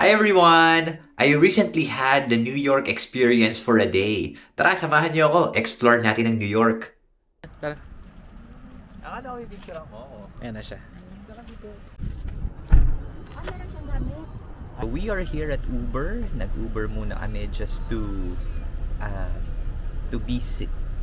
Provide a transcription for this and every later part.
Hi everyone! I recently had the New York experience for a day. Tara, samahan niyo ako. Explore natin ang New York. Tara. Ano may picture mo? Ayan na siya. We are here at Uber. Nag-Uber muna kami just to be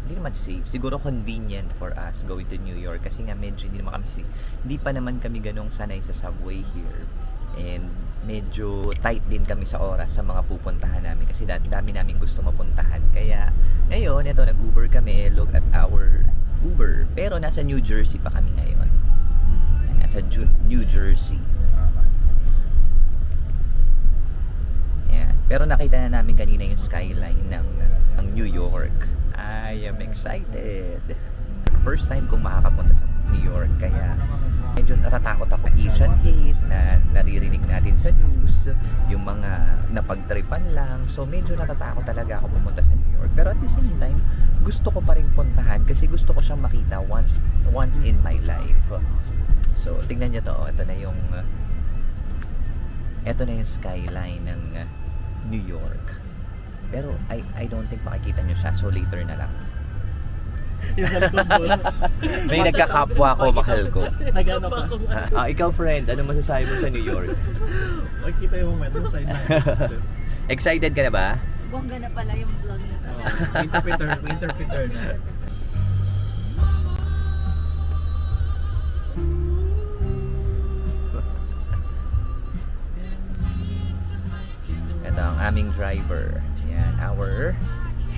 hindi naman safe. Siguro convenient for us going to New York kasi nga medyo hindi pa naman kami ganong sanay sa subway here. And medyo tight din kami sa oras sa mga pupuntahan namin kasi dami namin gusto mapuntahan. Kaya ngayon, ito nag-Uber kami. Look at our Uber. Pero nasa New Jersey pa kami ngayon. Nasa New Jersey. Yeah. Pero nakita na namin kanina yung skyline ng New York. I am excited. First time kong makakapunta sa New York, kaya medyo natatakot ako. Asian hate na naririnig natin sa news, yung mga napagtripan lang. So medyo natatakot talaga ako pumunta sa New York. Pero at the same time, gusto ko pa rin puntahan kasi gusto ko siyang makita once in my life. So tingnan niyo to, ito na yung skyline ng New York. Pero I don't think makikita nyo siya, so later na lang. May nagkakapwa ko, mahal ko. Nagano pa. Ikaw friend, ano masasabi mo sa New York? Makikita yung moment sa side na. Excited ka na ba? Bongga na pala yung vlog na sa Interpreter na. Ito ang aming driver. Yan, our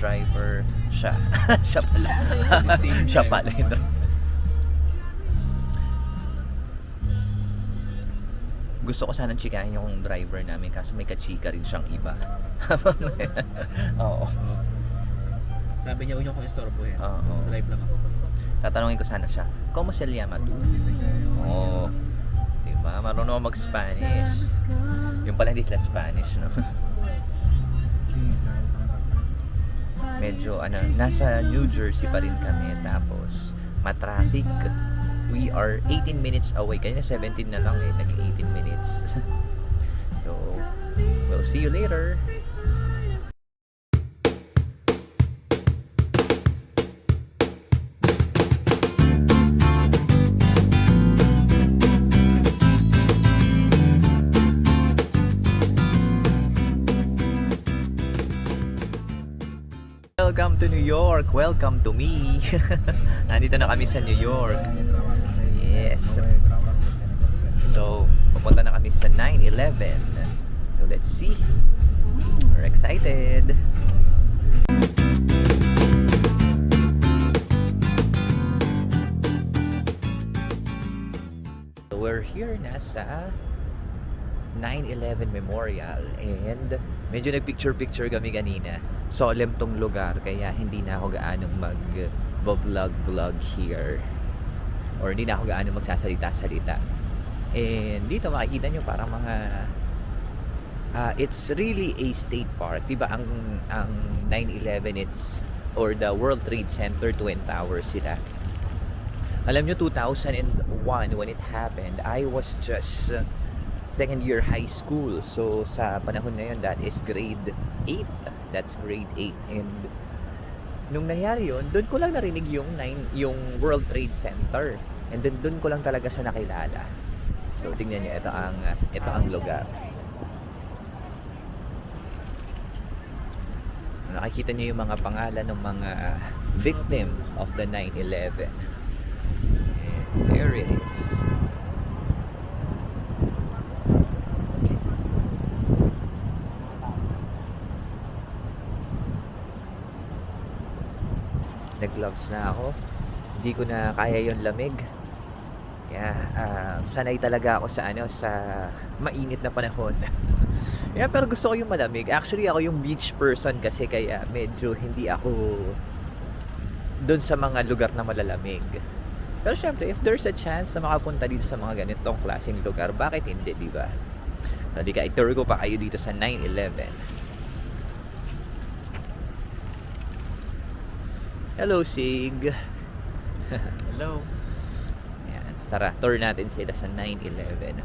driver siya. Siya pala. Siya pala yung driver. Gusto ko sanang chikahin yung driver namin kasi may kachika rin siyang iba. Oo. Sabi niya, huwag niyo akong istorbohin. Oo. Drive lang ako. Tatanungin ko sana siya, ¿Cómo se llama tú? Oo. Diba? Marunong ako mag-Spanish. Yung pala hindi sila Spanish, no? Medyo, nasa New Jersey pa rin kami. Tapos, matraffic. We are 18 minutes away. Kanina 17 na lang eh. Nag-18 minutes. So, we'll see you later. Welcome to New York. Welcome to me. Nandito na kami sa New York. Yes. So, pupunta na kami sa 9/11. So, let's see. We're excited. So, we're here na sa 9/11 Memorial and medyo nagpicture-picture kami kanina. Solemn tong lugar kaya hindi na ako gaanong mag-vlog here or hindi na ako gaanong magsasalita-salita. And dito makikita nyo parang mga it's really a state park. Diba ang 9/11 it's or the World Trade Center Twin Towers sila. Alam nyo 2001 when it happened, I was just second year high school. So sa panahon na yun, that is grade 8. That's grade 8. And nung nangyari yun, doon ko lang narinig yung World Trade Center. And then doon ko lang talaga siya nakilala. So tingnan niyo, ito ang lugar. Nakikita niyo yung mga pangalan ng mga victim of the 9/11. And there it is. Nag-gloves na ako. Hindi ko na kaya yung lamig. Kaya sanay talaga ako sa mainit na panahon. Yeah, pero gusto ko yung malamig. Actually, ako yung beach person kasi kaya medyo hindi ako doon sa mga lugar na malalamig. Pero syempre, if there's a chance na makapunta dito sa mga ganitong klaseng lugar, bakit hindi, di ba? So, di ka, itour ko pa kayo dito sa 9/11. Hello, Sig. Hello. Ayan, tara, tour natin sila sa 9/11.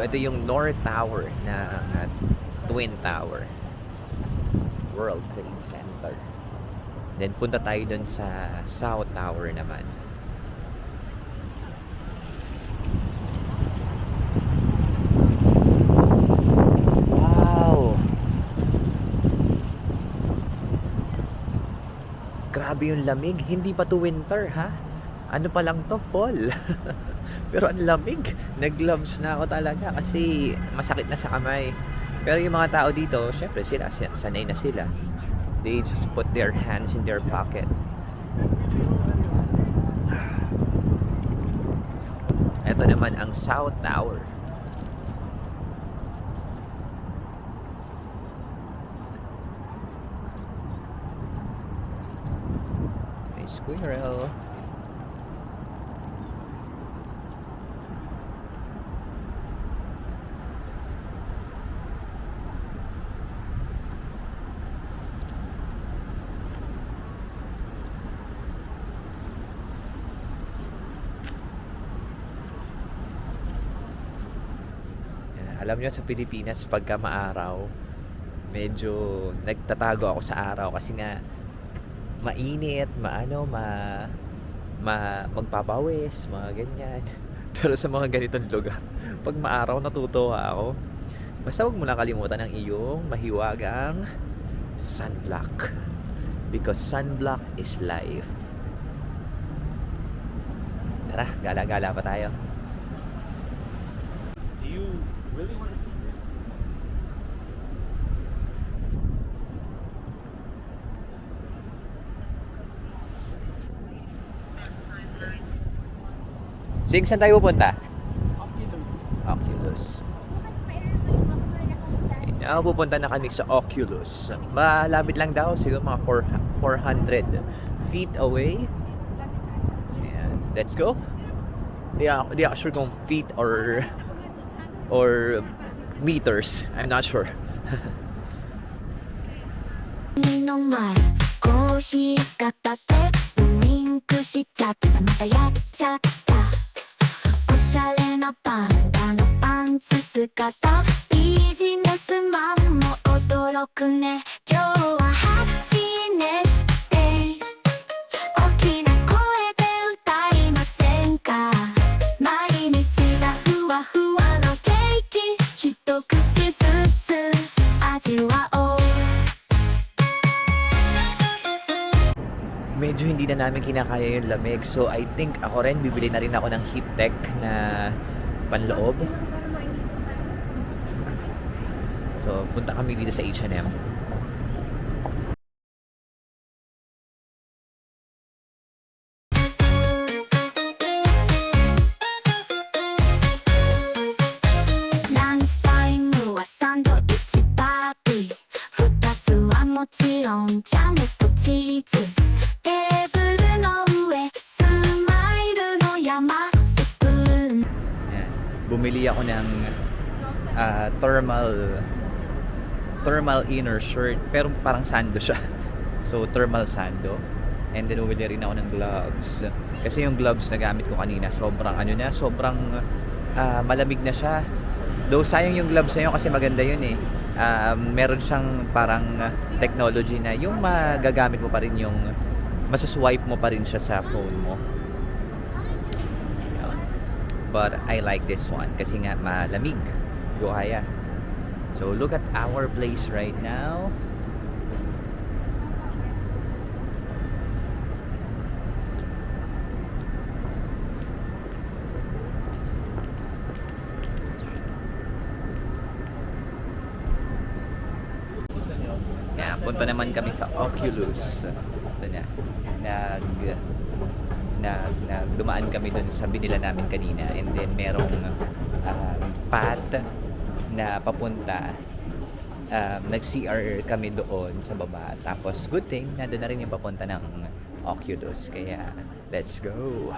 ito yung North Tower na Twin Tower. World Trade Center. Then punta tayo dun sa South Tower naman. Wow! Grabe yung lamig. Hindi pa to winter, ha? Ano pa lang to? Fall. Pero ang lamig. Nag-gloves na ako talaga kasi masakit na sa kamay. Pero yung mga tao dito, syempre sila, sanay na sila. They just put their hands in their pocket. Ito naman ang South Tower. May squirrel. Alam nyo, sa Pilipinas, pagka maaraw, medyo nagtatago ako sa araw kasi nga mainit, magpapawis, mga ganyan. Pero sa mga ganitong lugar, pag maaraw, natutuwa ako. Basta huwag mo lang kalimutan ang iyong mahiwagang sunblock. Because sunblock is life. Tara, gala-gala pa tayo. Do you really want to see this? Sig, saan tayo pupunta? Oculus. Now, pupunta na kami sa Oculus. Malapit lang daw, siguro mga 400 feet away. Ayan. Let's go. Di ako sure kung feet or meters. I'm not sure. の前コーヒー片手ウインクしちゃったまたやっちゃったおしゃれなパンダのパンツ姿ビジネスマンも驚くね今日はハッピーネスデイ大きな声で歌いませんか毎日がふわふわのケーキ一口ずつ味わおうMedyo hindi na namin kinakaya yung lamig. So, I think ako rin, bibili na rin ako ng heat tech na panloob. So, punta kami dito sa H&M. Bumili ako ng thermal inner shirt pero parang sando siya. So thermal sando. And then bumili rin ako ng gloves. Kasi yung gloves na gamit ko kanina sobrang malamig na siya. Though sayang yung gloves na yun kasi maganda yun eh. Meron siyang parang technology na yung magagamit mo pa rin yung masaswipe mo pa rin siya sa phone mo. But I like this one kasi nga malamig. Kaya. So look at our place right now. Yeah, punta naman kami sa Oculus. Ito na. Dumaan kami dun sa binila namin kanina and then merong path na papunta nag-CR kami doon sa baba tapos good thing nandun na rin yung papunta ng Oculus kaya let's go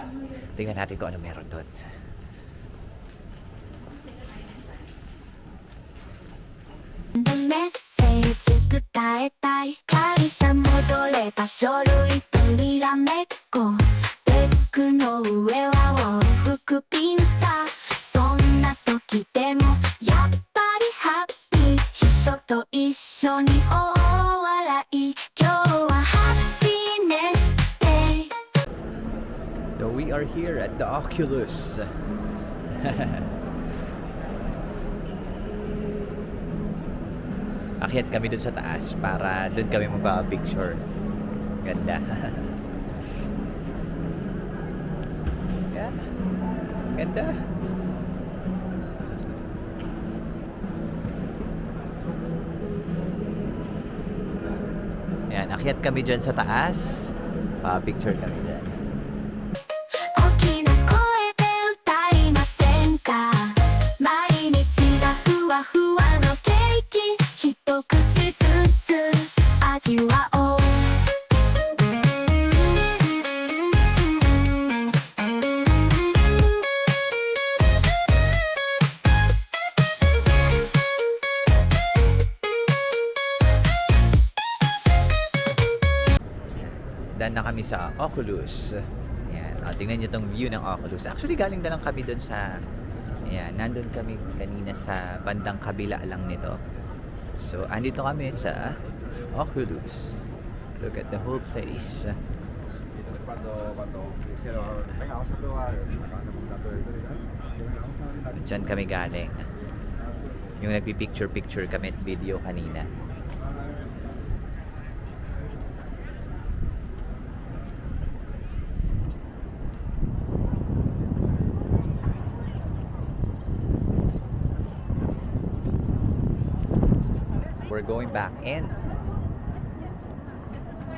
tingnan natin kung ano meron doon. Message 伝えたい会社戻れば書類とにらめっこデスクの上は往復ピンタそんな時でも the Oculus. Akyat kami dun sa taas para dun kami magpa-picture. Ganda. Yeah. Ganda. Yan, akyat kami dyan sa taas. Pa-picture kami dyan. 大きな声で歌いませんか毎日がふわふわのケーキ一口ずつ味わおう Dan na kami sa Oculus. Yan. O, tingnan nyo tong view ng Oculus. Actually, galing na lang kami dun sa... Yan, nandun kami kanina sa bandang kabila lang nito. So, andito kami sa Oculus. Look at the whole place. Diyan kami galing. Yung nagpipicture-picture kami at video kanina. We're going back in.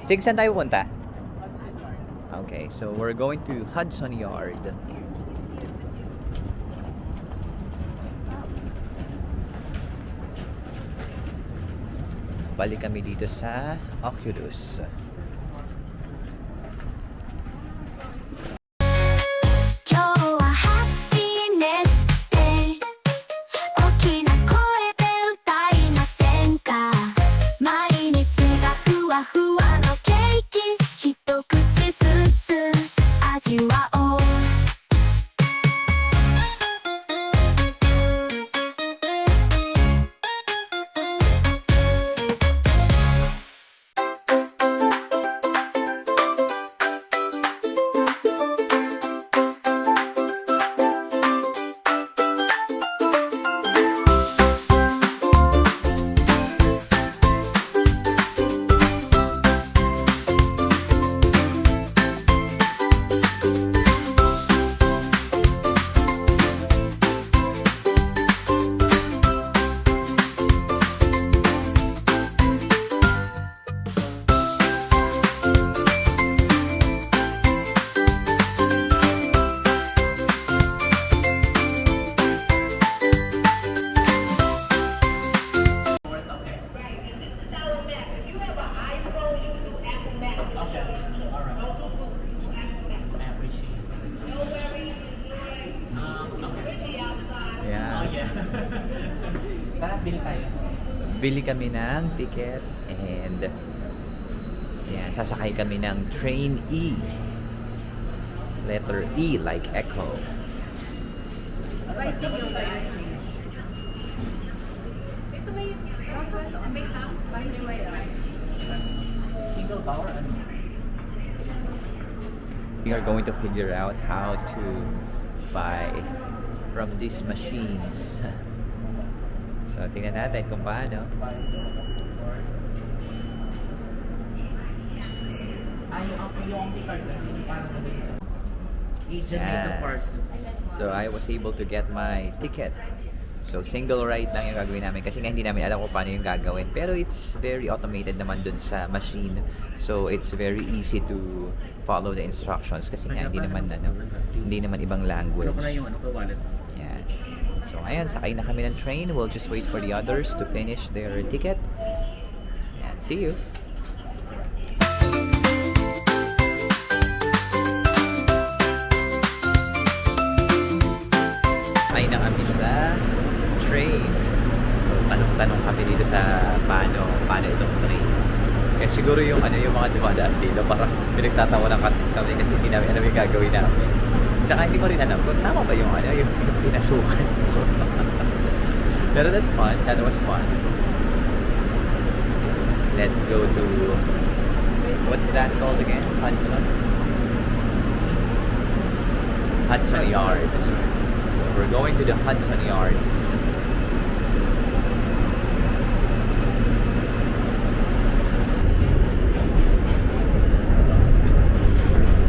Sig, saan tayo punta? Okay, so we're going to Hudson Yard. Balik kami dito sa Oculus. 今日はハッピーネスデイ大きな声で歌いませんか毎日がふわふわのケーキ一口ずつ味わおう Bili kami ng ticket and yan, sasakay kami ng train E. Letter E like echo. Bicycle ba yan? Ito may Single power ano? We are going to figure out how to buy from these machines. So, tingnan natin kung paano. Yung card kasi parang nabili sa agent Yan. dito Parsons. So, I was able to get my ticket. So, single ride lang yung gagawin namin kasi nga hindi namin alam kung paano yung gagawin. Pero it's very automated naman dun sa machine. So, it's very easy to follow the instructions kasi nga hindi naman ibang language. Ano pala yung wallet? Yan. So, ngayon, sakay na kami ng train. We'll just wait for the others to finish their ticket. Yan. See you! Ay na kami sa train. Tanong-tanong kami dito sa paano itong train. Kaya siguro yung mga dumadaan dito parang pinagtatawanan kasi kami kasi hindi namin alam yung gagawin namin. Tsaka hindi ko rin alam kung tama ba yung yung pinasukan ko. Pero that's fun. That was fun. Let's go to what's that called again? Hudson. Hudson Yards. We're going to the Hudson Yards.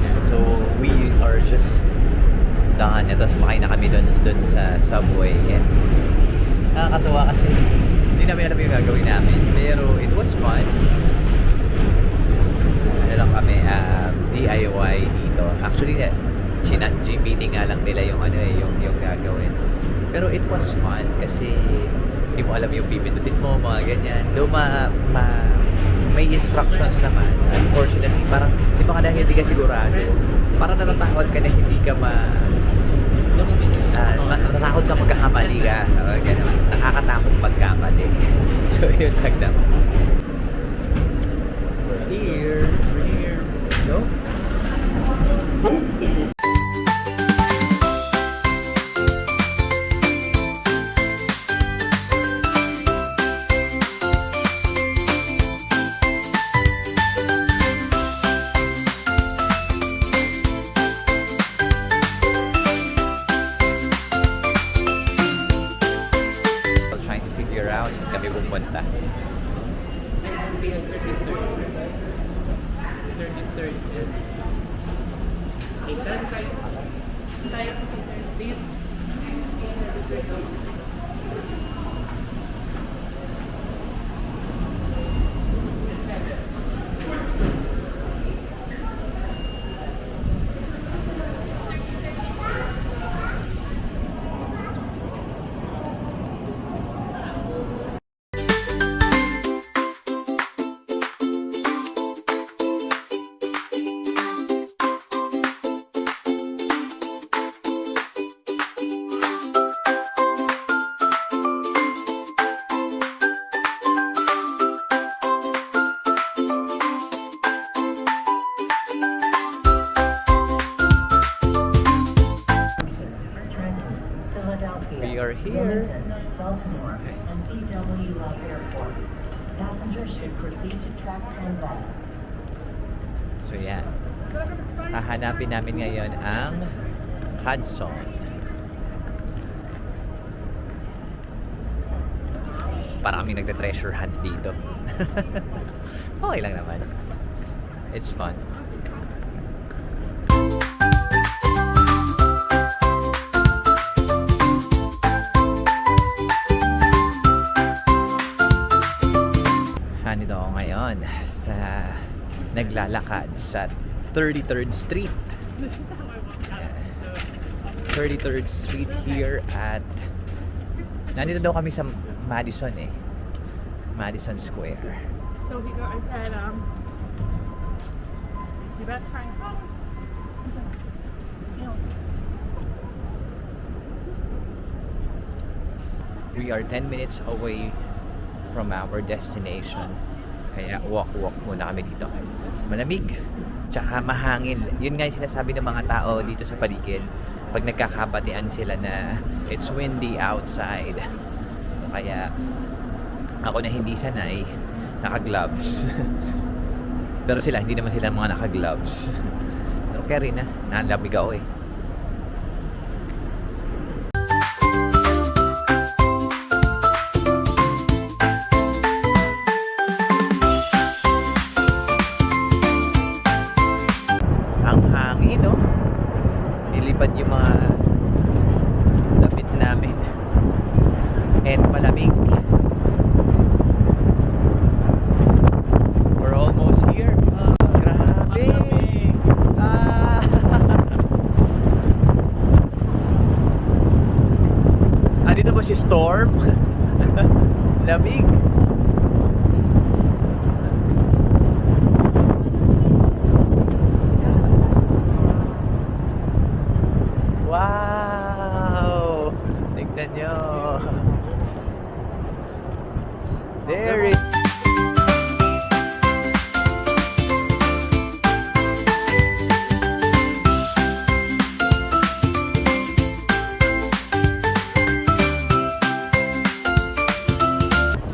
Yeah, so we are just done. Ito, sumakay na kami dun sa subway. And nakakatuwa kasi hindi namin alam yung gagawin namin. Pero it was fun. Ano lang kami, DIY dito. Actually, chinat GPT nga lang nila yung yung gagawin. Pero it was fun kasi hindi mo alam yung pipindutin mo, mga ganyan. Though may instructions naman. Unfortunately, parang di ba dahil hindi ka sigurado, parang natatakot ka na hindi ka natatakot ka magkakamali ka. Ganun. Nakakatakot magkamali. So, yun lang naman. Here. Go. Trying to figure out saan kami pupunta. Be a 33rd. 33rd. Okay, tayo. Tayo. Dito. We are here. Wilmington, Baltimore, and PW Love Airport. Passengers should proceed to track 10 west. So yan. Hahanapin namin ngayon ang Hudson. Para kami nagte-treasure hunt dito. Okay lang naman. It's fun. Nandito ako ngayon sa naglalakad sa 33rd Street. 33rd Street here at nandito daw kami sa Madison Madison Square. So he got, I said, you best try. We are 10 minutes away from our destination. Kaya walk muna kami dito. Malamig, tsaka mahangin. Yun nga yung sinasabi ng mga tao dito sa paligid. Pag nagkakabatian sila na it's windy outside. Kaya ako na hindi sanay, naka-gloves. Pero sila, hindi naman sila mga naka-gloves. Pero kaya rin nalamig ako eh. Nilipad yung mga damit namin and malamig. We're almost here. Grabe. Dito ba si Storm? Lamig. Wow! Tignan nyo. There is...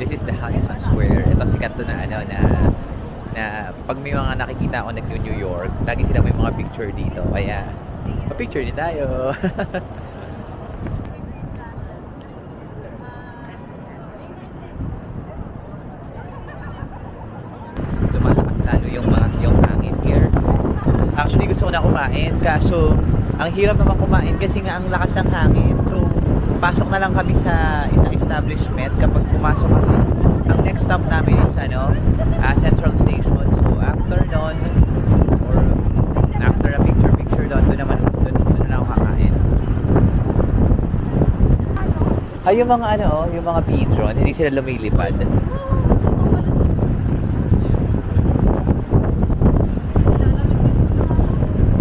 This is the Hudson Square. Ito sikat to na na pag may mga nakikita ako nag-New York, lagi sila may mga picture dito. Kaya Pa-picture din tayo. Lumalakas lalo yung hangin here. Actually, gusto ko na kumain. Kaso, ang hirap naman kumain kasi nga ang lakas ng hangin. So, pasok na lang kami sa isang establishment. Kapag pumasok kami, ang next stop namin is Central Station. So, after nun, or after a picture doon na ako kakain. Ay, yung mga yung mga pigeon, hindi sila lumilipad.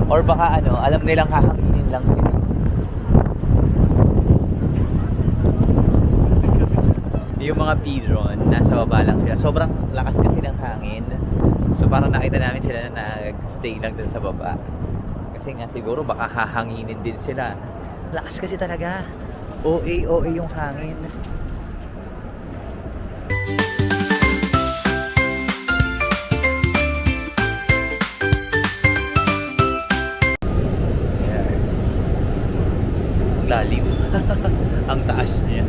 Or baka alam nilang hahanginin lang sila. Yung mga pigeon, nasa baba lang sila. Sobrang lakas kasi ng hangin. So parang nakita namin sila na nag-stay lang dun sa baba. Kasi nga siguro baka hahanginin din sila. Lakas kasi talaga. OA yung hangin. Lalim. Ang taas niya.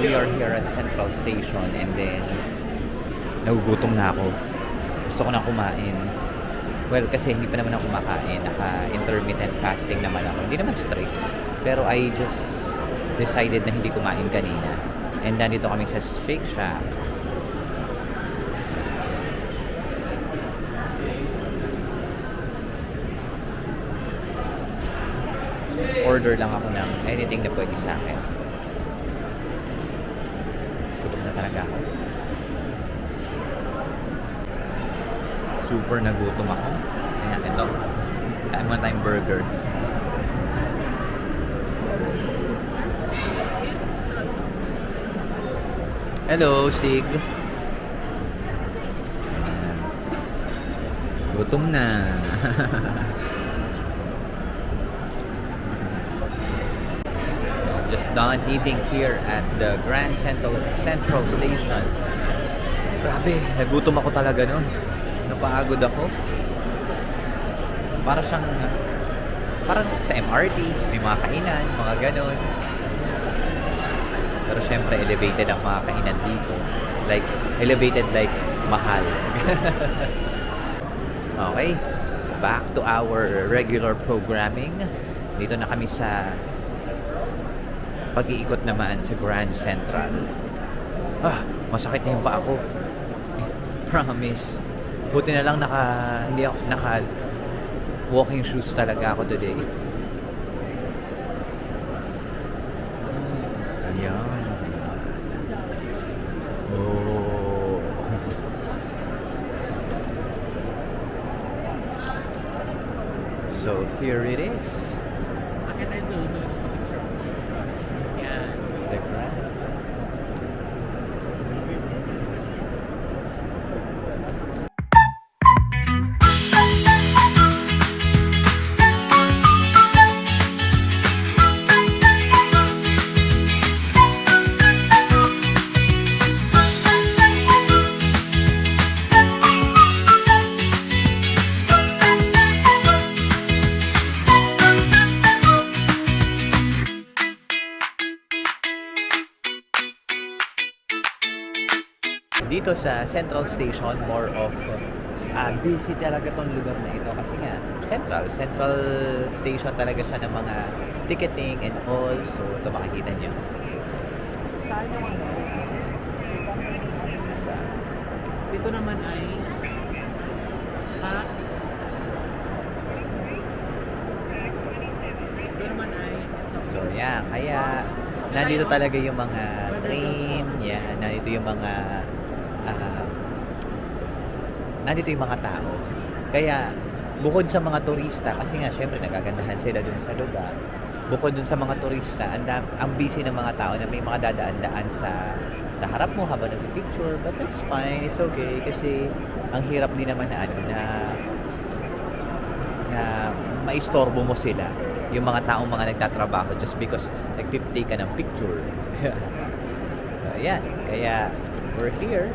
We are here at Central Station and then nagugutom na ako. Gusto ko na kumain. Well, kasi hindi pa naman ako kumakain. Naka-intermittent fasting naman ako. Hindi naman strict. Pero I just decided na hindi kumain kanina. And nandito kami sa Shake Shack. Order lang ako ng anything na pwede sa akin. Gutom na talaga ako. Super nagutom ako. Ayan, ito. Kain muna tayong burger. Hello, Sig. Ayan. Gutom na. Just done eating here at the Grand Central Station. Grabe, nagutom ako talaga nun. Napagod ako. Parang sa MRT, may mga kainan, mga ganon. Pero syempre, elevated ang mga kainan dito. Like, elevated like mahal. Okay, back to our regular programming. Dito na kami sa pag-iikot naman sa Grand Central. Masakit na yung paa ko. Promise. Buti na lang hindi ako walking shoes talaga ako today. Ayan. Oh. So here it is. Bakit tayo doon? Yan. The Grand. Dito sa Central Station, more of busy talaga tong lugar na ito kasi nga central station talaga siya ng mga ticketing and all. So ito makikita nyo. Saan yung ano? Ito naman ay ito naman ay So yeah, kaya nandito talaga yung mga train, yan, nandito yung mga nandito yung mga tao. Kaya bukod sa mga turista, kasi nga syempre nagagandahan sila dun sa lugar. Bukod dun sa mga turista, ang busy ng mga tao na may mga dadaan-daan sa harap mo habang nag-picture. But that's fine, it's okay kasi ang hirap din naman na na maistorbo mo sila, yung mga taong mga nagtatrabaho just because nag-take ka ng picture. So yan, kaya we're here.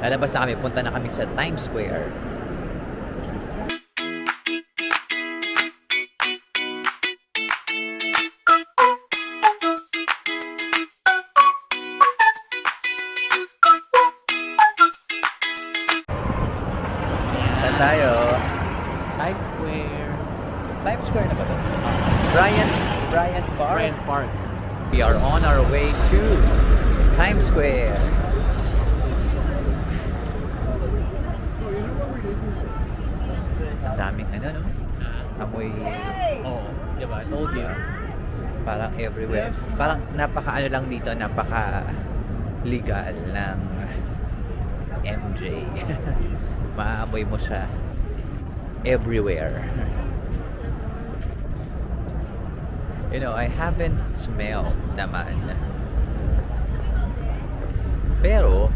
Lalabas na kami, punta na kami sa Times Square. Saan tayo? Times Square. Times Square na ba ito? Bryant Park? Bryant Park. We are on our way to Times Square. Ang daming ano, no? Amoy, Oo, diba? I told you. parang everywhere. Parang napaka ano lang dito, napaka legal ng MJ. Maamoy mo siya everywhere. You know, I haven't smelled naman. Pero,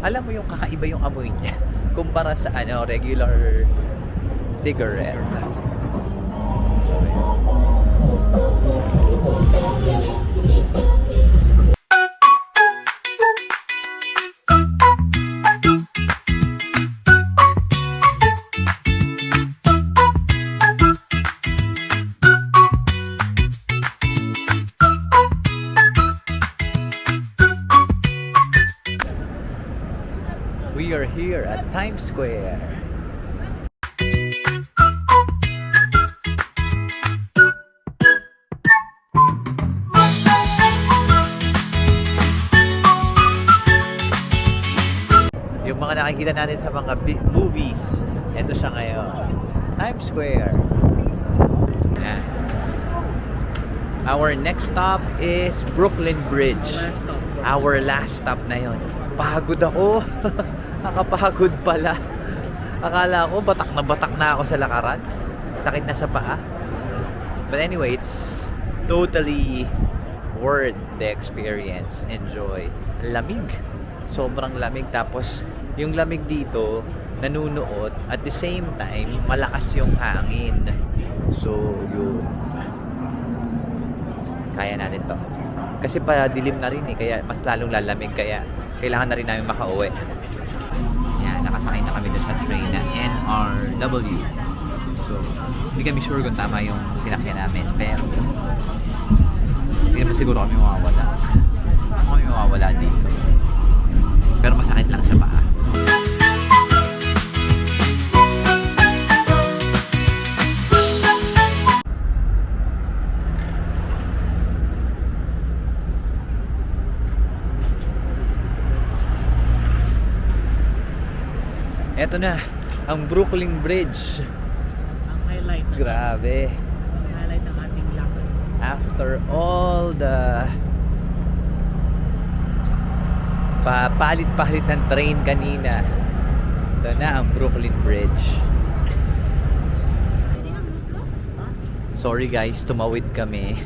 alam mo yung kakaiba yung amoy niya kumpara sa ano, regular cigarette. So, we are here at Times Square. Yung mga nakikita natin sa mga movies, ito siya ngayon. Times Square. Yan. Our next stop is Brooklyn Bridge. Last stop. Our last stop na yon. Pagod ako. Nakapagod pala. Akala ko batak na ako sa lakaran. Sakit na sa paa. But anyway, it's totally worth the experience. Enjoy. Lamig. Sobrang lamig. Tapos yung lamig dito nanunuot. At the same time, malakas yung hangin. So, yun. Kaya natin to. Kasi pa dilim na rin eh, kaya mas lalong lalamig, kaya kailangan na rin namin makauwi. Yan, nakasakay na kami doon sa train na NRW. So, hindi kami sure kung tama yung sinakyan namin, pero hindi naman siguro kami mawawala. Kami mawawala dito. Pero masakit lang sa paa. Eto na, ang Brooklyn Bridge. Ang highlight ng Grabe. ating lakad. After all the papalit-palit ng train kanina, ito na ang Brooklyn Bridge. Sorry guys, tumawid kami.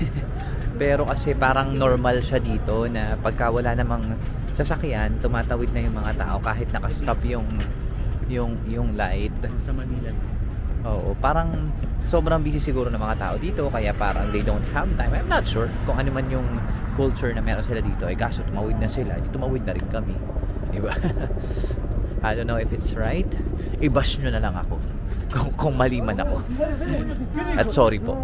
Pero kasi parang normal siya dito na pagka wala namang sasakyan, tumatawid na yung mga tao kahit nakastop yung light. Sa Manila. Oo, parang sobrang busy siguro ng mga tao dito kaya parang they don't have time. I'm not sure kung ano man yung culture na meron sila dito. Ay kaso tumawid na sila, di tumawid na rin kami. Diba? I don't know if it's right. I-bash nyo na lang ako kung mali man ako. At sorry po.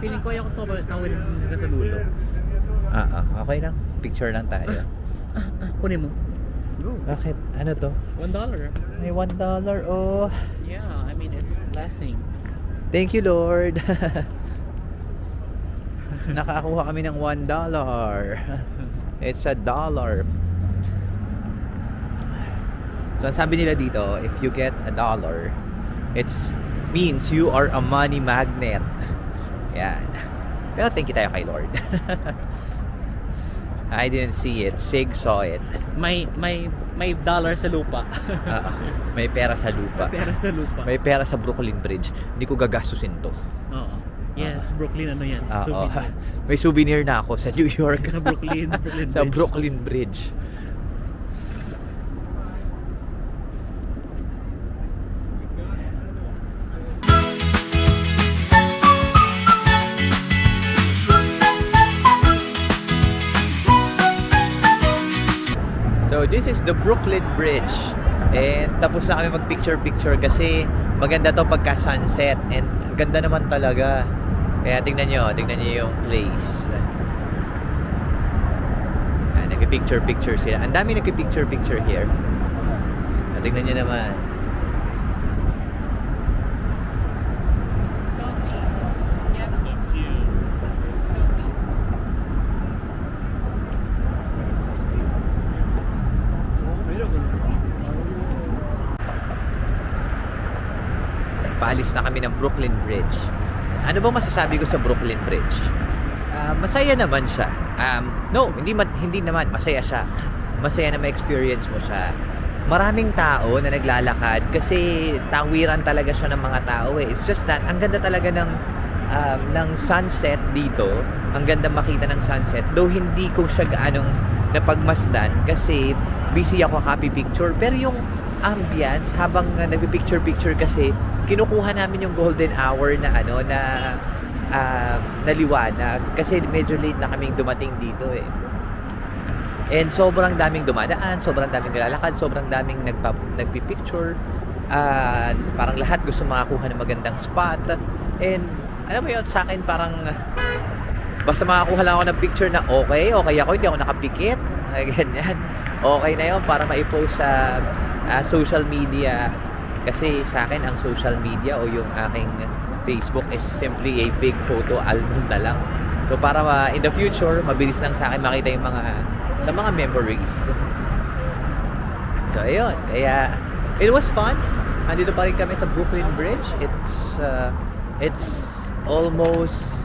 Feeling ko yung October tawid na sa dulo. Okay lang. Picture lang tayo. Kunin mo. Go. Bakit? Ano to? $1. May $1. Oh. Yeah, I mean it's blessing. Thank you, Lord. Nakakuha kami ng $1. It's $1. So, ang sabi nila dito, if you get $1, it's means you are a money magnet. Yan. Pero thank you tayo kay Lord. I didn't see it. Sig saw it. May dollar sa lupa. May pera sa lupa. Pera sa lupa. May pera sa Brooklyn Bridge. Hindi ko gagastusin to. Oo. Yes, Brooklyn ano yan? Oo. Souvenir. May souvenir na ako sa New York. Sa Brooklyn Sa Bridge. Brooklyn Bridge. So this is the Brooklyn Bridge. And tapos na kami mag-picture-picture kasi maganda to pagka sunset and ganda naman talaga. Kaya tingnan nyo yung place. Nag-picture-picture sila. Ang dami nag-picture-picture here. Tingnan nyo naman. Paalis na kami ng Brooklyn Bridge. Ano ba masasabi ko sa Brooklyn Bridge? Masaya naman siya. No, hindi naman. Masaya siya. Masaya na ma-experience mo siya. Maraming tao na naglalakad kasi tawiran talaga siya ng mga tao eh. It's just that, ang ganda talaga ng sunset dito. Ang ganda makita ng sunset. Though hindi ko siya gaanong napagmasdan kasi busy ako copy picture. Pero yung ambience habang nagpi-picture kasi kinukuha namin yung golden hour na liwanag kasi medyo late na kaming dumating dito eh. And sobrang daming dumadaan, sobrang daming nilalakad, sobrang daming nagpi-picture. Parang lahat gusto makakuha ng magandang spot. And alam mo yun, sa akin parang basta makakuha lang ako ng picture na okay ako, hindi ako nakapikit. Ganyan. Okay na yun para ma-post sa social media. Kasi sa akin, ang social media o yung aking Facebook is simply a big photo album na lang. So para in the future, mabilis lang sa akin makita yung mga memories. So ayun, kaya it was fun. Andito pa rin kami sa Brooklyn Bridge. It's almost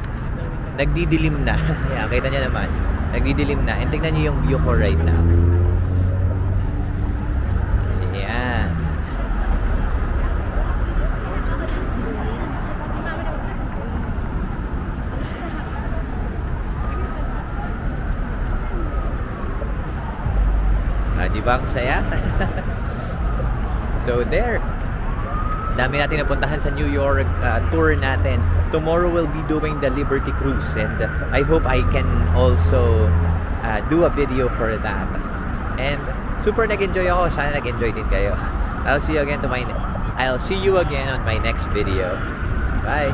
nagdidilim na. Yeah, kita niyo naman. Nagdidilim na. And tingnan niyo yung view ko right now. Ayan. Di ba ang saya? So there. Dami natin napuntahan sa New York tour natin. Tomorrow we'll be doing the Liberty Cruise and I hope I can also do a video for that. And super nag-enjoy ako. Sana nag-enjoy din kayo. I'll see you again on my next video. Bye.